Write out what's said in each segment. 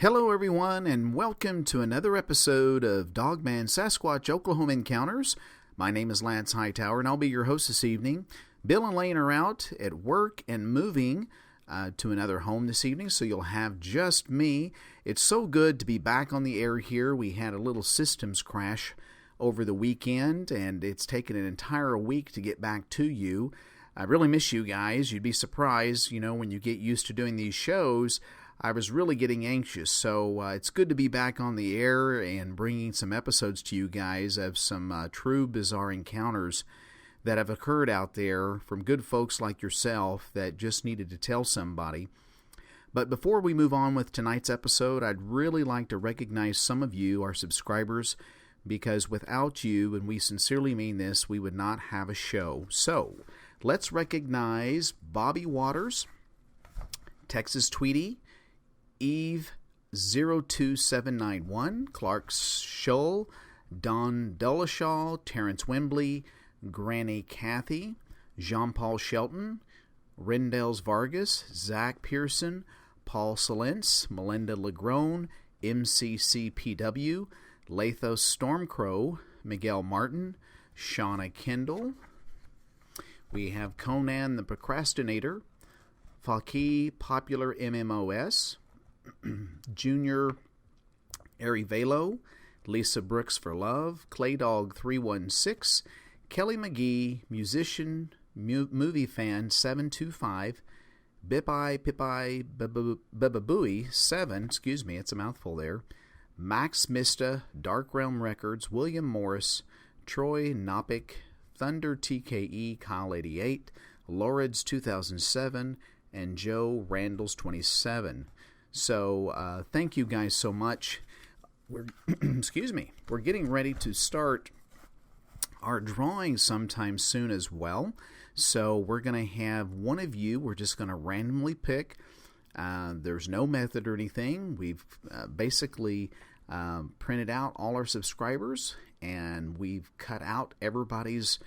Hello everyone, and welcome to another episode of Dogman Sasquatch Oklahoma Encounters. My name is Lance Hightower, and I'll be your host this evening. Bill and Layne are out at work and moving to another home this evening, so you'll have just me. It's so good to be back on the air here. We had a little systems crash over the weekend, and it's taken an entire week to get back to you. I really miss you guys. You'd be surprised, when you get used to doing these shows. I was really getting anxious, so it's good to be back on the air and bringing some episodes to you guys of some true bizarre encounters that have occurred out there from good folks like yourself that just needed to tell somebody. But before we move on with tonight's episode, I'd really like to recognize some of you, our subscribers, because without you, and we sincerely mean this, we would not have a show. So, let's recognize Bobby Waters, Texas Tweety, Eve02791, Clark Scholl, Don Dullashaw, Terrence Wembley, Granny Kathy, Jean-Paul Shelton, Rendels Vargas, Zach Pearson, Paul Salence, Melinda Legrone, MCCPW, Lathos Stormcrow, Miguel Martin, Shauna Kendall. We have Conan the Procrastinator, Faki Popular MMOS, Junior Arivelo, Lisa Brooks for Love, Claydog 316, Kelly McGee, Musician, Movie Fan 725, Bipai Pipai Bababooey 7, it's a mouthful there, Max Mista, Dark Realm Records, William Morris, Troy Nopic, Thunder TKE, Kyle 88, Lorids 2007, and Joe Randalls 27. So, thank you guys so much. We're getting ready to start our drawing sometime soon as well. So, we're going to have one of you, we're just going to randomly pick. There's no method or anything. We've basically printed out all our subscribers, and we've cut out everybody's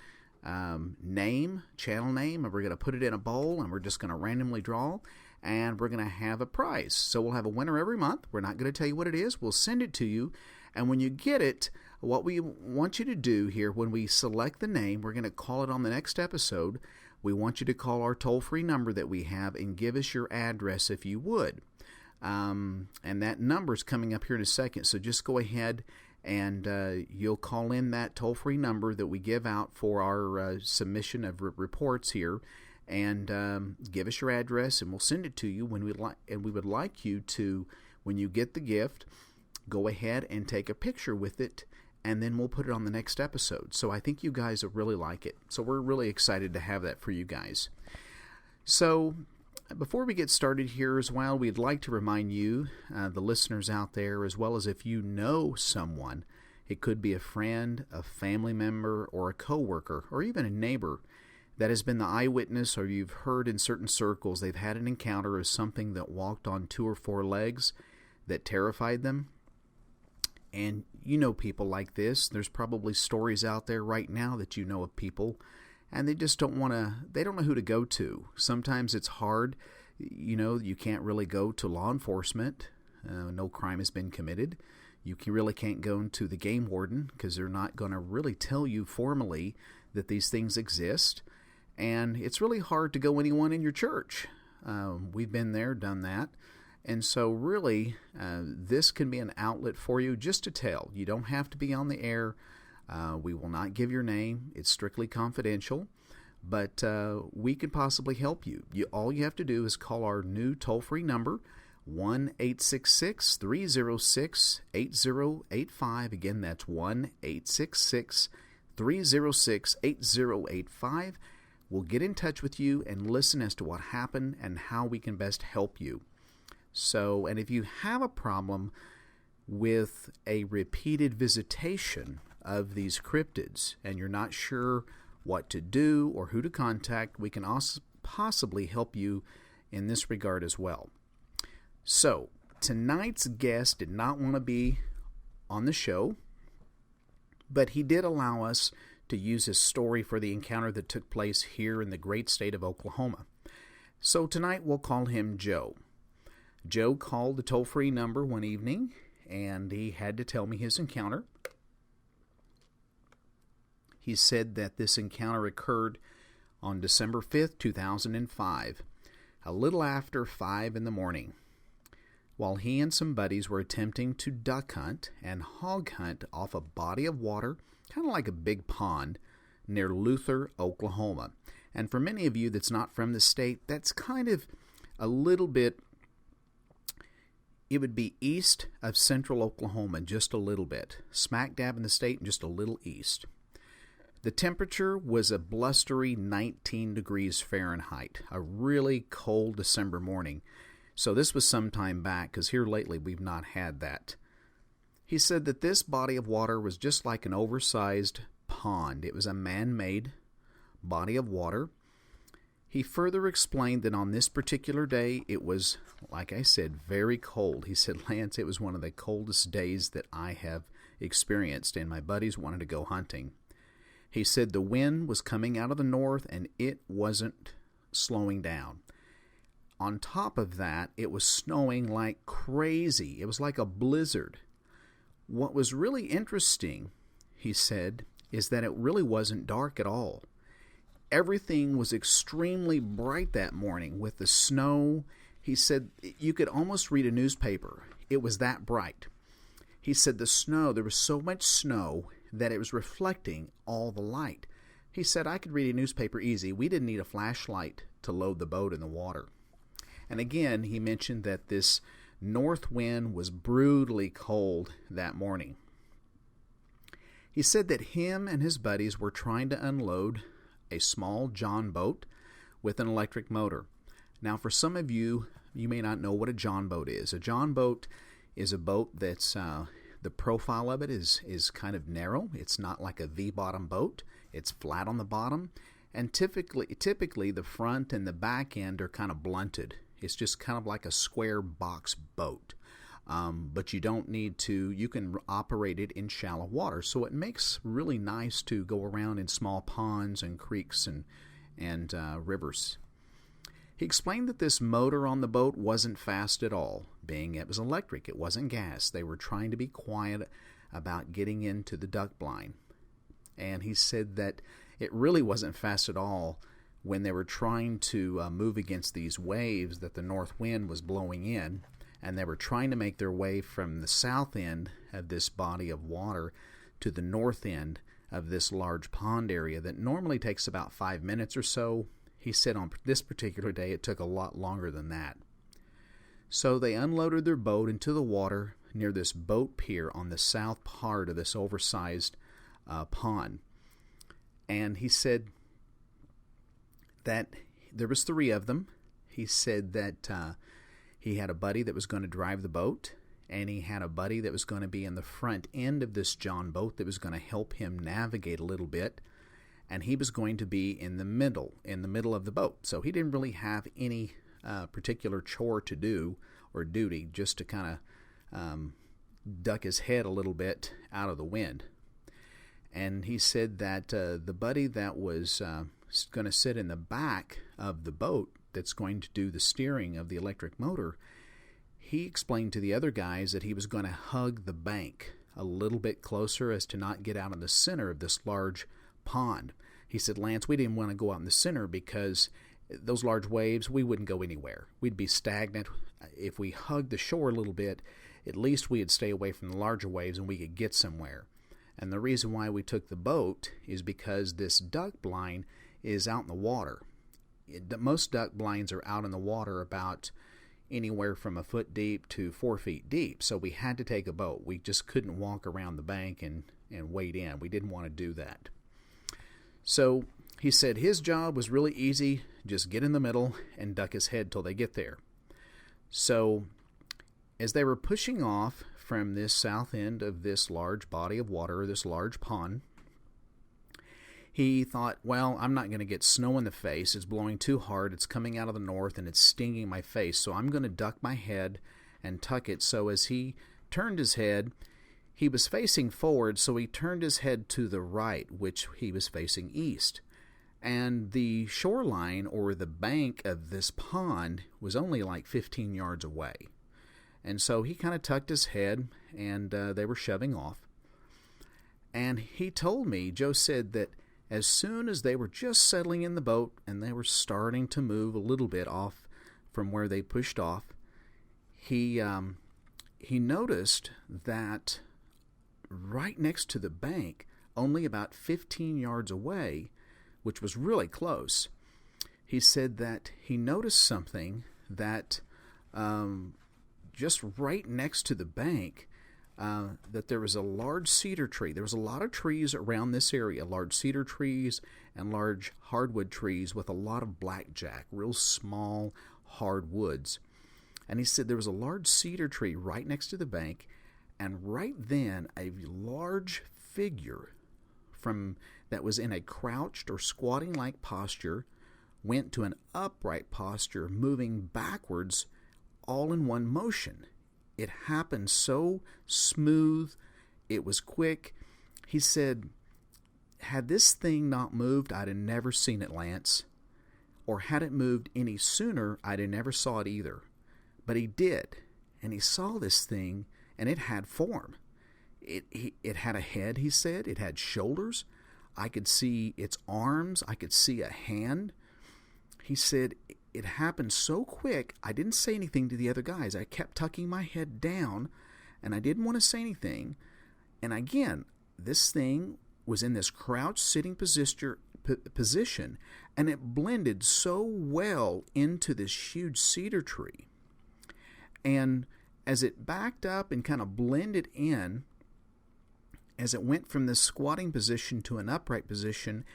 name, channel name, and we're going to put it in a bowl, and we're just going to randomly draw. And we're going to have a prize. So we'll have a winner every month. We're not going to tell you what it is. We'll send it to you. And when you get it, what we want you to do here, when we select the name, we're going to call it on the next episode. We want you to call our toll-free number that we have and give us your address if you would. And that number is coming up here in a second. So just go ahead and you'll call in that toll-free number that we give out for our submission of reports here. And give us your address, and we'll send it to you when we like. And we would like you to, when you get the gift, go ahead and take a picture with it, and then we'll put it on the next episode. So I think you guys will really like it. So we're really excited to have that for you guys. So before we get started here as well, we'd like to remind you, the listeners out there, as well as if you know someone, it could be a friend, a family member, or a coworker, or even a neighbor that has been the eyewitness, or you've heard in certain circles they've had an encounter of something that walked on 2 or 4 legs that terrified them. And you know people like this. There's probably stories out there right now that you know of people, and they just don't know who to go to. Sometimes it's hard. You can't really go to law enforcement. No crime has been committed. You really can't go to the game warden because they're not going to really tell you formally that these things exist. And it's really hard to go anyone in your church. We've been there, done that. And so really, this can be an outlet for you just to tell. You don't have to be on the air. We will not give your name. It's strictly confidential. But we could possibly help you. All you have to do is call our new toll-free number, 1-866-306-8085. Again, that's 1-866-306-8085. We'll get in touch with you and listen as to what happened and how we can best help you. So, and if you have a problem with a repeated visitation of these cryptids and you're not sure what to do or who to contact, we can also possibly help you in this regard as well. So, tonight's guest did not want to be on the show, but he did allow us to use his story for the encounter that took place here in the great state of Oklahoma. So tonight we'll call him Joe. Joe called the toll-free number one evening, and he had to tell me his encounter. He said that this encounter occurred on December 5th, 2005, a little after 5 in the morning, while he and some buddies were attempting to duck hunt and hog hunt off a body of water, kind of like a big pond, near Luther, Oklahoma. And for many of you that's not from the state, that's kind of a little bit, it would be east of central Oklahoma, just a little bit. Smack dab in the state and just a little east. The temperature was a blustery 19 degrees Fahrenheit, a really cold December morning. So this was some time back, because here lately we've not had that. He said that this body of water was just like an oversized pond. It was a man-made body of water. He further explained that on this particular day, it was, like I said, very cold. He said, Lance, it was one of the coldest days that I have experienced, and my buddies wanted to go hunting. He said the wind was coming out of the north, and it wasn't slowing down. On top of that, it was snowing like crazy. It was like a blizzard. What was really interesting, he said, is that it really wasn't dark at all. Everything was extremely bright that morning with the snow. He said you could almost read a newspaper. It was that bright. He said the snow, there was so much snow that it was reflecting all the light. He said I could read a newspaper easy. We didn't need a flashlight to load the boat in the water. And again, he mentioned that this north wind was brutally cold that morning. He said that him and his buddies were trying to unload a small John boat with an electric motor. Now, for some of you, you may not know what a John boat is. A John boat is a boat that's the profile of it is kind of narrow. It's not like a V-bottom boat. It's flat on the bottom. And typically the front and the back end are kind of blunted. It's just kind of like a square box boat. But you don't need to, you can operate it in shallow water. So it makes really nice to go around in small ponds and creeks and rivers. He explained that this motor on the boat wasn't fast at all, being it was electric. It wasn't gas. They were trying to be quiet about getting into the duck blind. And he said that it really wasn't fast at all when they were trying to move against these waves that the north wind was blowing in, and they were trying to make their way from the south end of this body of water to the north end of this large pond area that normally takes about 5 minutes or so. He said on this particular day it took a lot longer than that. So they unloaded their boat into the water near this boat pier on the south part of this oversized pond. And he said that there was 3 of them. He said that he had a buddy that was going to drive the boat, and he had a buddy that was going to be in the front end of this John boat that was going to help him navigate a little bit, and he was going to be in the middle of the boat. So he didn't really have any particular chore to do or duty, just to kind of duck his head a little bit out of the wind. And he said that the buddy that was going to sit in the back of the boat that's going to do the steering of the electric motor, he explained to the other guys that he was going to hug the bank a little bit closer as to not get out in the center of this large pond. He said, Lance, we didn't want to go out in the center because those large waves, we wouldn't go anywhere. We'd be stagnant. If we hugged the shore a little bit, at least we'd stay away from the larger waves and we could get somewhere. And the reason why we took the boat is because this duck blind is out in the water. Most duck blinds are out in the water about anywhere from a foot deep to 4 feet deep. So we had to take a boat. We just couldn't walk around the bank and wade in. We didn't want to do that. So he said his job was really easy. Just get in the middle and duck his head till they get there. So as they were pushing off from this south end of this large body of water, this large pond, he thought, well, I'm not going to get snow in the face. It's blowing too hard. It's coming out of the north and it's stinging my face. So I'm going to duck my head and tuck it. So as he turned his head, he was facing forward, so he turned his head to the right, which he was facing east. And the shoreline, or the bank of this pond, was only like 15 yards away. And so he kind of tucked his head, and they were shoving off. And he told me, Joe said that as soon as they were just settling in the boat and they were starting to move a little bit off from where they pushed off, he noticed that right next to the bank, only about 15 yards away, which was really close, he said that he noticed something that just right next to the bank, that there was a large cedar tree. There was a lot of trees around this area, large cedar trees and large hardwood trees with a lot of blackjack, real small hardwoods. And he said there was a large cedar tree right next to the bank, and right then a large figure that was in a crouched or squatting-like posture went to an upright posture, moving backwards all in one motion. It happened so smooth, it was quick. He said, had this thing not moved, I'd have never seen it, Lance. Or had it moved any sooner, I'd have never saw it either. But he did, and he saw this thing, and it had form. It had a head, he said. It had shoulders. I could see its arms. I could see a hand. He said it happened so quick, I didn't say anything to the other guys. I kept tucking my head down, and I didn't want to say anything. And again, this thing was in this crouched sitting position, and it blended so well into this huge cedar tree. And as it backed up and kind of blended in, as it went from this squatting position to an upright position,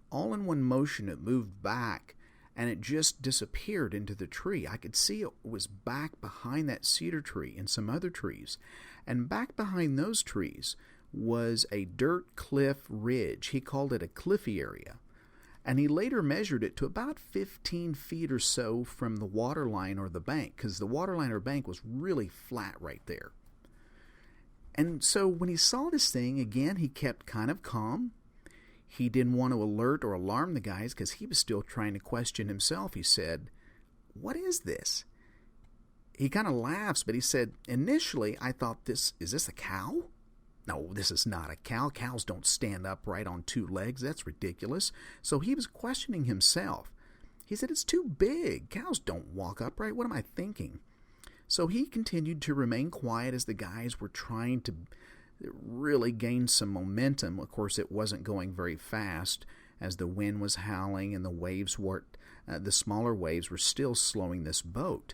all in one motion it moved back, and it just disappeared into the tree. I could see it was back behind that cedar tree and some other trees. And back behind those trees was a dirt cliff ridge. He called it a cliffy area. And he later measured it to about 15 feet or so from the water line or the bank, because the water line or bank was really flat right there. And so when he saw this thing, again, he kept kind of calm. He didn't want to alert or alarm the guys because he was still trying to question himself. He said, "What is this?" He kind of laughs, but he said, "Initially, I thought, is this a cow? No, this is not a cow. Cows don't stand upright on two legs. That's ridiculous." So he was questioning himself. He said, "It's too big. Cows don't walk upright. What am I thinking?" So he continued to remain quiet as the guys were trying to really gain some momentum. Of course, it wasn't going very fast as the wind was howling and the smaller waves were still slowing this boat.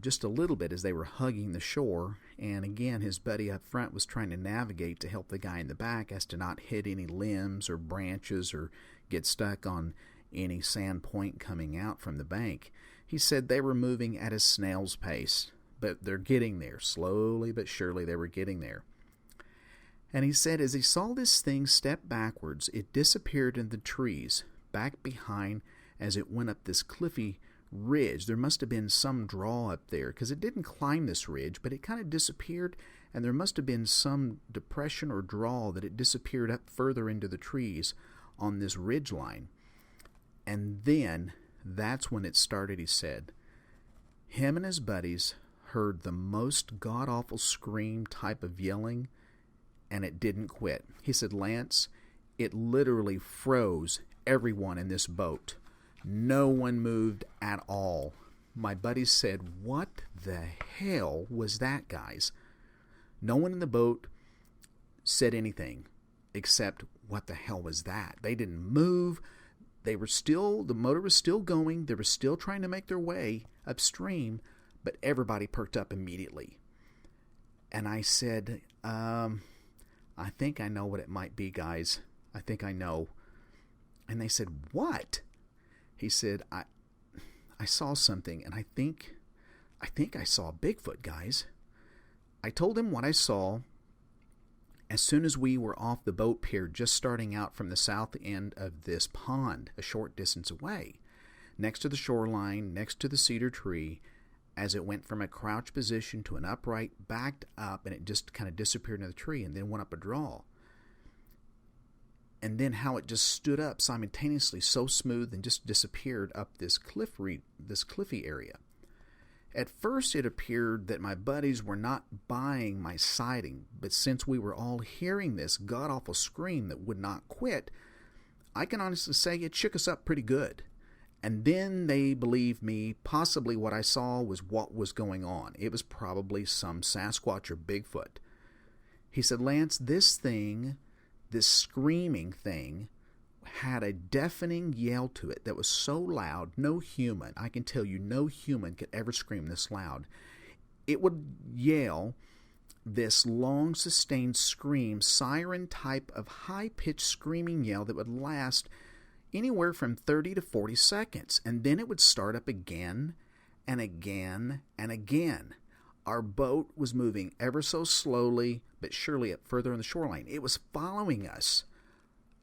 Just a little bit as they were hugging the shore. And again, his buddy up front was trying to navigate to help the guy in the back as to not hit any limbs or branches or get stuck on any sand point coming out from the bank. He said they were moving at a snail's pace, but they're getting there. Slowly but surely they were getting there. And he said as he saw this thing step backwards, it disappeared in the trees, back behind as it went up this cliffy ridge. There must have been some draw up there, because it didn't climb this ridge, but it kind of disappeared, and there must have been some depression or draw that it disappeared up further into the trees on this ridge line. And then that's when it started, he said. Him and his buddies heard the most god-awful scream type of yelling, and it didn't quit. He said, "Lance, it literally froze everyone in this boat. No one moved at all." My buddies said, "What the hell was that, guys?" No one in the boat said anything except, "What the hell was that?" They didn't move. The motor was still going. They were still trying to make their way upstream, but everybody perked up immediately. And I said, "I think I know what it might be, guys. I think I know." And they said, "What?" He said, I saw something, and I think I saw Bigfoot, guys." I told him what I saw as soon as we were off the boat pier, just starting out from the south end of this pond, a short distance away, next to the shoreline, next to the cedar tree, as it went from a crouched position to an upright, backed up, and it just kind of disappeared into the tree and then went up a draw. and then how it just stood up simultaneously, so smooth, and just disappeared up this cliffy area. At first, it appeared that my buddies were not buying my sighting, but since we were all hearing this god-awful scream that would not quit, I can honestly say it shook us up pretty good. And then they believed me. Possibly what I saw was what was going on. It was probably some Sasquatch or Bigfoot. He said, Lance, this screaming thing, had a deafening yell to it that was so loud, no human, I can tell you, no human could ever scream this loud. It would yell this long, sustained scream, siren type of high-pitched screaming yell that would last anywhere from 30 to 40 seconds, and then it would start up again and again and again. Our boat was moving ever so slowly, but surely up further on the shoreline. It was following us.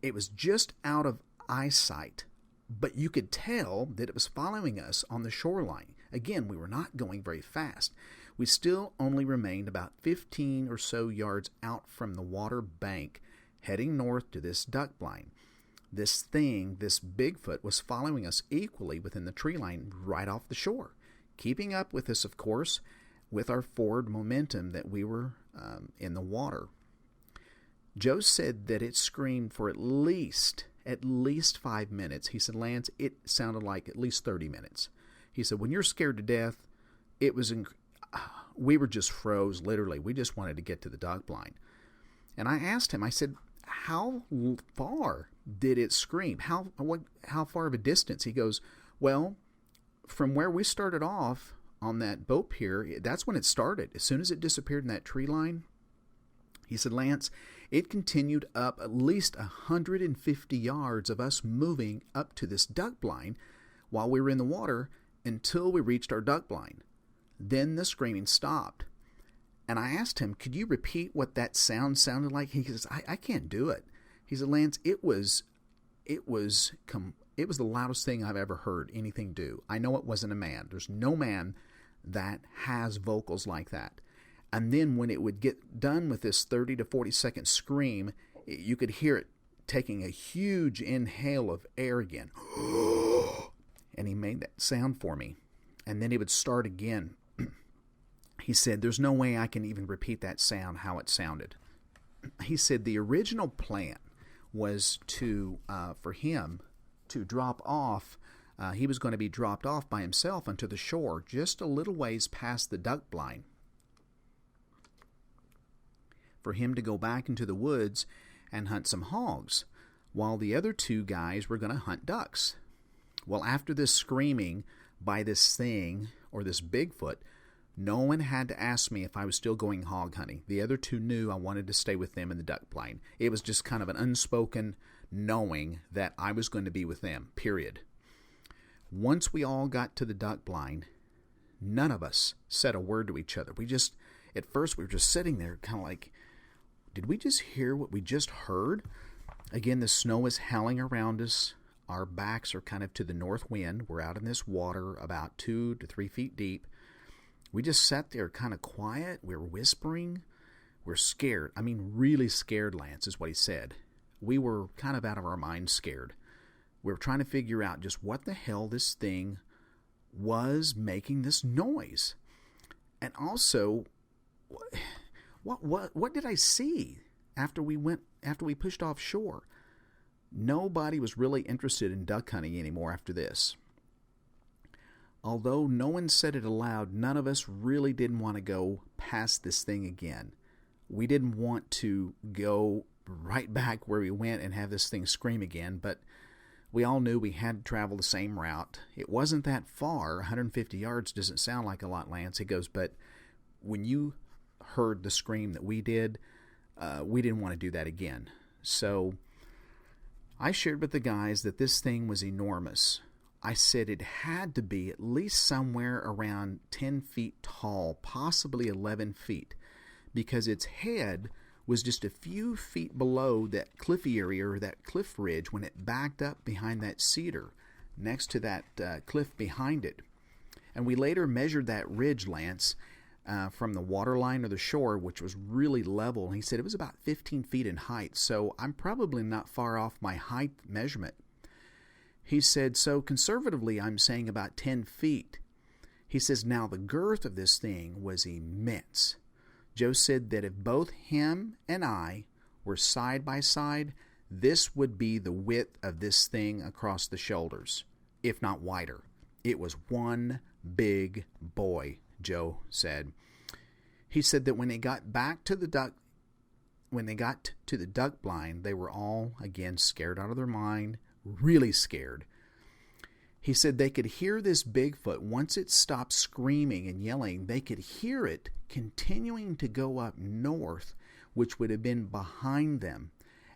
It was just out of eyesight, but you could tell that it was following us on the shoreline. Again, we were not going very fast. We still only remained about 15 or so yards out from the water bank, heading north to this duck blind. This thing, this Bigfoot, was following us equally within the tree line right off the shore, keeping up with us, of course, with our forward momentum that we were in the water. Joe said that it screamed for at least 5 minutes. He said, Lance, it sounded like at least 30 minutes. He said, when you're scared to death, it was we were just froze, literally. We just wanted to get to the duck blind. And I asked him, I said, how far did it scream? How far of a distance? He goes, well, from where we started off on that boat pier, that's when it started. As soon as it disappeared in that tree line, he said, Lance, it continued up at least 150 yards of us moving up to this duck blind while we were in the water until we reached our duck blind. Then the screaming stopped. And I asked him, could you repeat what that sound sounded like? He says, I can't do it. He said, Lance, it was the loudest thing I've ever heard anything do. I know it wasn't a man. There's no man that has vocals like that. And then when it would get done with this 30 to 40 second scream, you could hear it taking a huge inhale of air again. And he made that sound for me. And then it would start again. He said, there's no way I can even repeat that sound, how it sounded. He said the original plan was for him to drop off. He was going to be dropped off by himself onto the shore just a little ways past the duck blind, for him to go back into the woods and hunt some hogs, while the other two guys were going to hunt ducks. Well, after this screaming by this thing, or this Bigfoot, no one had to ask me if I was still going hog hunting. The other two knew I wanted to stay with them in the duck blind. It was just kind of an unspoken knowing that I was going to be with them, period. Once we all got to the duck blind, none of us said a word to each other. At first we were just sitting there kind of like, did we just hear what we just heard? Again, the snow is howling around us. Our backs are kind of to the north wind. We're out in this water about 2 to 3 feet deep. We just sat there kind of quiet. We were whispering. We're scared. I mean, really scared, Lance, is what he said. We were kind of out of our minds scared. We were trying to figure out just what the hell this thing was making this noise. And also, what did I see after we pushed offshore? Nobody was really interested in duck hunting anymore after this. Although no one said it aloud, none of us really didn't want to go past this thing again. We didn't want to go right back where we went and have this thing scream again, but we all knew we had to travel the same route. It wasn't that far. 150 yards doesn't sound like a lot, Lance. He goes, but when you heard the scream that we did, we didn't want to do that again. So I shared with the guys that this thing was enormous. I said it had to be at least somewhere around 10 feet tall, possibly 11 feet, because its head was just a few feet below that cliffy area or that cliff ridge when it backed up behind that cedar next to that cliff behind it. And we later measured that ridge, Lance. from the water line or the shore, which was really level. And he said it was about 15 feet in height, so I'm probably not far off my height measurement. He said, so conservatively, I'm saying about 10 feet. He says, now the girth of this thing was immense. Joe said that if both him and I were side by side, this would be the width of this thing across the shoulders, if not wider. It was one big boy, Joe said. He said that when they got back to the duck blind, they were all again scared out of their mind, really scared. He said they could hear this Bigfoot. Once it stopped screaming and yelling, they could hear it continuing to go up north, which would have been behind them.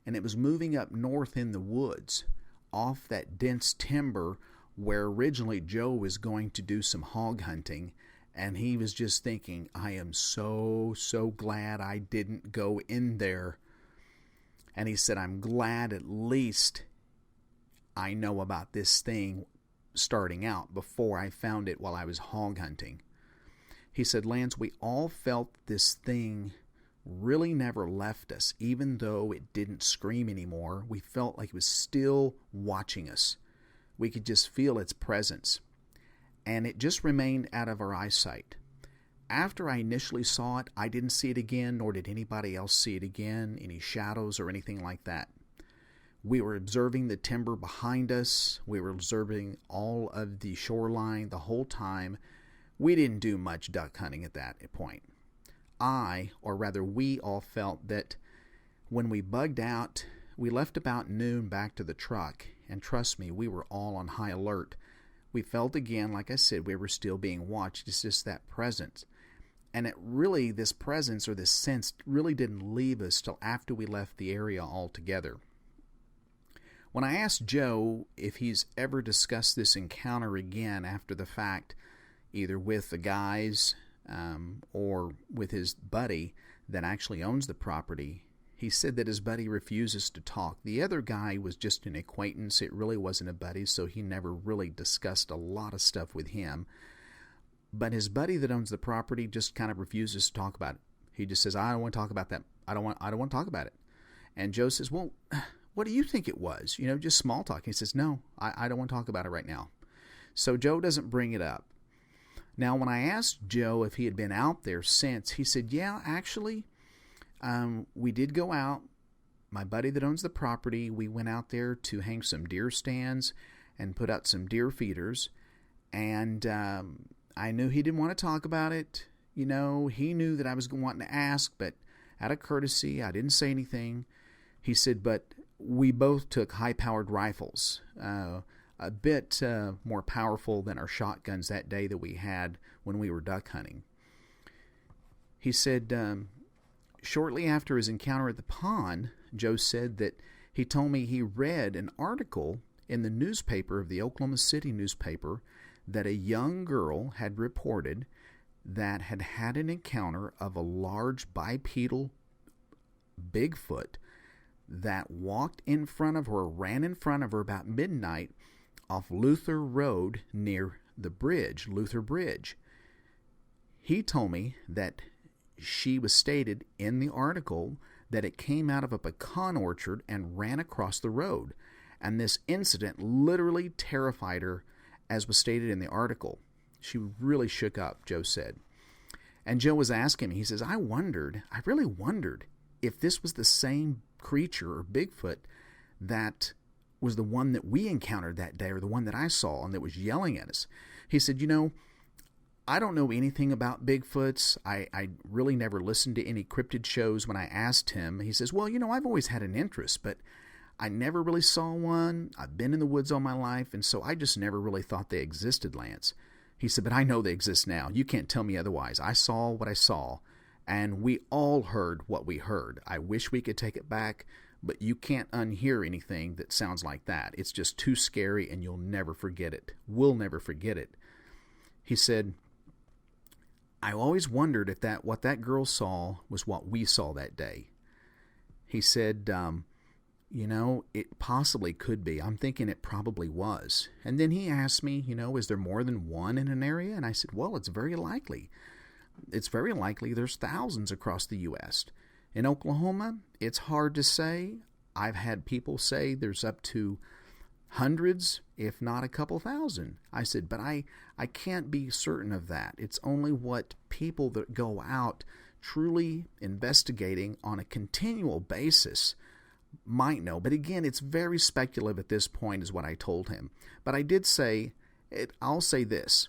And it was moving up north in the woods, off that dense timber where originally Joe was going to do some hog hunting. And he was just thinking, I am so glad I didn't go in there. And he said, I'm glad at least I know about this thing starting out before I found it while I was hog hunting. He said, Lance, we all felt this thing really never left us. Even though it didn't scream anymore, we felt like it was still watching us. We could just feel its presence. And it just remained out of our eyesight. After I initially saw it, I didn't see it again, nor did anybody else see it again, any shadows or anything like that. We were observing the timber behind us. We were observing all of the shoreline the whole time. We didn't do much duck hunting at that point. We all felt that when we bugged out, we left about noon back to the truck, and trust me, we were all on high alert. We felt again, like I said, we were still being watched. It's just that presence. And this presence or this sense really didn't leave us till after we left the area altogether. When I asked Joe if he's ever discussed this encounter again after the fact, either with the guys or with his buddy that actually owns the property, he said that his buddy refuses to talk. The other guy was just an acquaintance. It really wasn't a buddy, so he never really discussed a lot of stuff with him. But his buddy that owns the property just kind of refuses to talk about it. He just says, I don't want to talk about that. I don't want to talk about it. And Joe says, well, what do you think it was? Just small talk. He says, no, I don't want to talk about it right now. So Joe doesn't bring it up. Now, when I asked Joe if he had been out there since, he said, yeah, actually, we did go out. My buddy that owns the property, we went out there to hang some deer stands and put out some deer feeders. And I knew he didn't want to talk about it. He knew that I was wanting to ask, but out of courtesy, I didn't say anything. He said, but we both took high-powered rifles, a bit more powerful than our shotguns that day that we had when we were duck hunting. He said, shortly after his encounter at the pond, Joe said that he told me he read an article in the newspaper of the Oklahoma City newspaper that a young girl had reported that had an encounter of a large bipedal Bigfoot that walked in front of her, ran in front of her about midnight off Luther Road near the bridge, Luther Bridge. He told me that she was stated in the article that it came out of a pecan orchard and ran across the road. And this incident literally terrified her, as was stated in the article. She really shook up, Joe said. And Joe was asking me, he says, I really wondered if this was the same creature or Bigfoot that was the one that we encountered that day, or the one that I saw and that was yelling at us. He said, I don't know anything about Bigfoots. I really never listened to any cryptid shows. When I asked him, he says, well, I've always had an interest, but I never really saw one. I've been in the woods all my life, and so I just never really thought they existed, Lance. He said, but I know they exist now. You can't tell me otherwise. I saw what I saw, and we all heard what we heard. I wish we could take it back, but you can't unhear anything that sounds like that. It's just too scary, and you'll never forget it. We'll never forget it. He said, I always wondered if what that girl saw was what we saw that day. He said, it possibly could be. I'm thinking it probably was. And then he asked me, is there more than one in an area? And I said, well, it's very likely. it's very likely there's thousands across the U.S. In Oklahoma, it's hard to say. I've had people say there's up to hundreds, if not a couple thousand. I said, but I can't be certain of that. It's only what people that go out truly investigating on a continual basis might know. But again, it's very speculative at this point is what I told him. But I did say, I'll say this.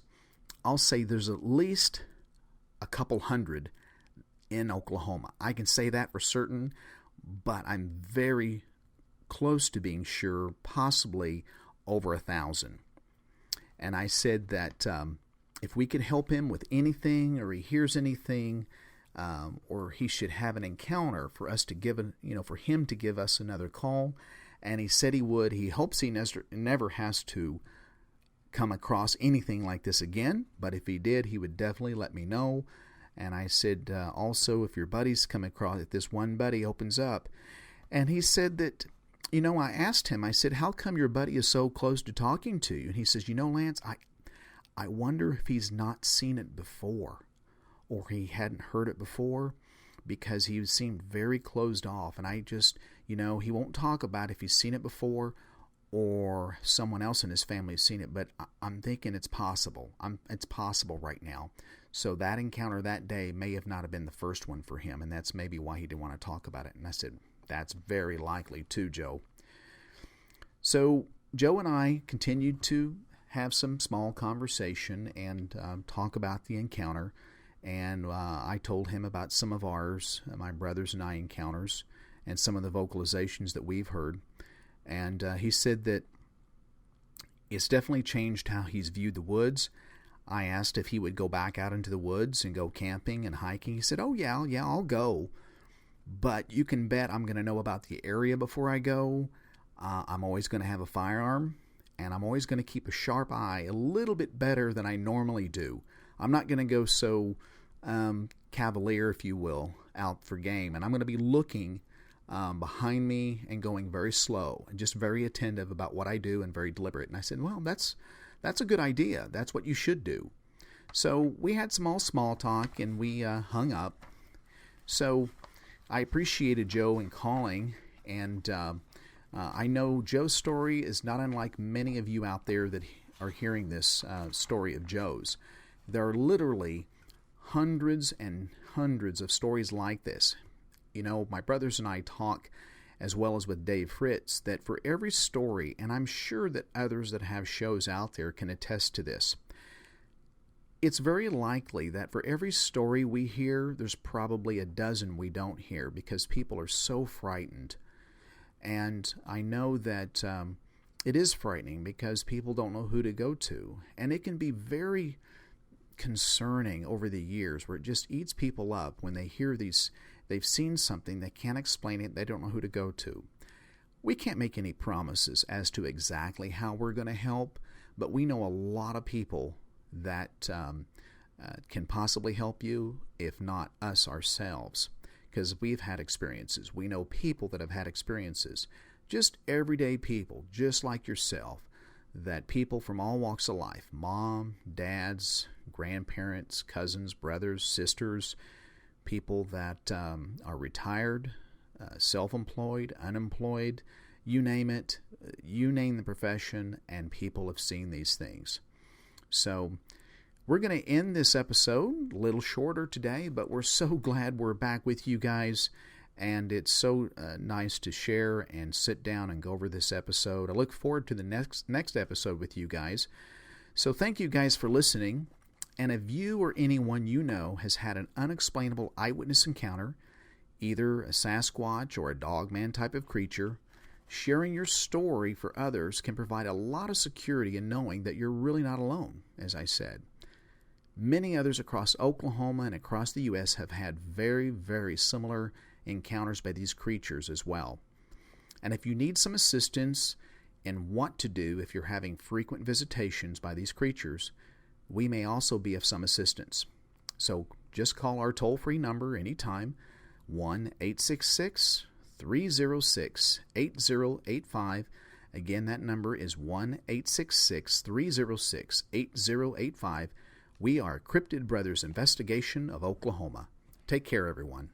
I'll say there's at least a couple hundred in Oklahoma. I can say that for certain, but I'm very close to being sure, possibly over 1,000. And I said that if we could help him with anything, or he hears anything, or he should have an encounter, for us to give, for him to give us another call. And he said he would. He hopes he never has to come across anything like this again. But if he did, he would definitely let me know. And I said, also, if your buddies come across, if this one buddy opens up, and he said that, I asked him, I said, how come your buddy is so close to talking to you? And he says, Lance, I wonder if he's not seen it before, or he hadn't heard it before, because he seemed very closed off. And I just, he won't talk about if he's seen it before or someone else in his family has seen it, but I'm thinking it's possible. It's possible right now. So that encounter that day may have not have been the first one for him, and that's maybe why he didn't want to talk about it. And I said, that's very likely too, Joe. So Joe and I continued to have some small conversation and talk about the encounter. And I told him about some of ours, my brothers and I encounters, and some of the vocalizations that we've heard. And he said that it's definitely changed how he's viewed the woods. I asked if he would go back out into the woods and go camping and hiking. He said, oh, yeah, I'll go. But you can bet I'm going to know about the area before I go. I'm always going to have a firearm, and I'm always going to keep a sharp eye, a little bit better than I normally do. I'm not going to go so cavalier, if you will, out for game. And I'm going to be looking behind me and going very slow and just very attentive about what I do and very deliberate. And I said, well, that's a good idea. That's what you should do. So we had some small talk, and we hung up. So I appreciated Joe in calling, and I know Joe's story is not unlike many of you out there that are hearing this story of Joe's. There are literally hundreds and hundreds of stories like this. My brothers and I talk, as well as with Dave Fritz, that for every story, and I'm sure that others that have shows out there can attest to this, it's very likely that for every story we hear, there's probably a dozen we don't hear, because people are so frightened. And I know that it is frightening because people don't know who to go to. And it can be very concerning over the years, where it just eats people up when they hear these. They've seen something, they can't explain it, they don't know who to go to. We can't make any promises as to exactly how we're going to help, but we know a lot of people that can possibly help you, if not us ourselves, because we've had experiences. We know people that have had experiences, just everyday people, just like yourself, that people from all walks of life, mom, dads, grandparents, cousins, brothers, sisters, people that are retired, self-employed, unemployed, you name it, you name the profession, and people have seen these things. So we're going to end this episode a little shorter today, but we're so glad we're back with you guys, and it's so nice to share and sit down and go over this episode. I look forward to the next episode with you guys. So thank you guys for listening. And if you or anyone you know has had an unexplainable eyewitness encounter, either a Sasquatch or a Dogman type of creature, sharing your story for others can provide a lot of security in knowing that you're really not alone, as I said. Many others across Oklahoma and across the U.S. have had very, very similar encounters by these creatures as well. And if you need some assistance in what to do if you're having frequent visitations by these creatures, we may also be of some assistance. So just call our toll-free number anytime, 1-866-306-8085. Again, that number is 1-866-306-8085. We are Cryptid Brothers Investigation of Oklahoma. Take care, everyone.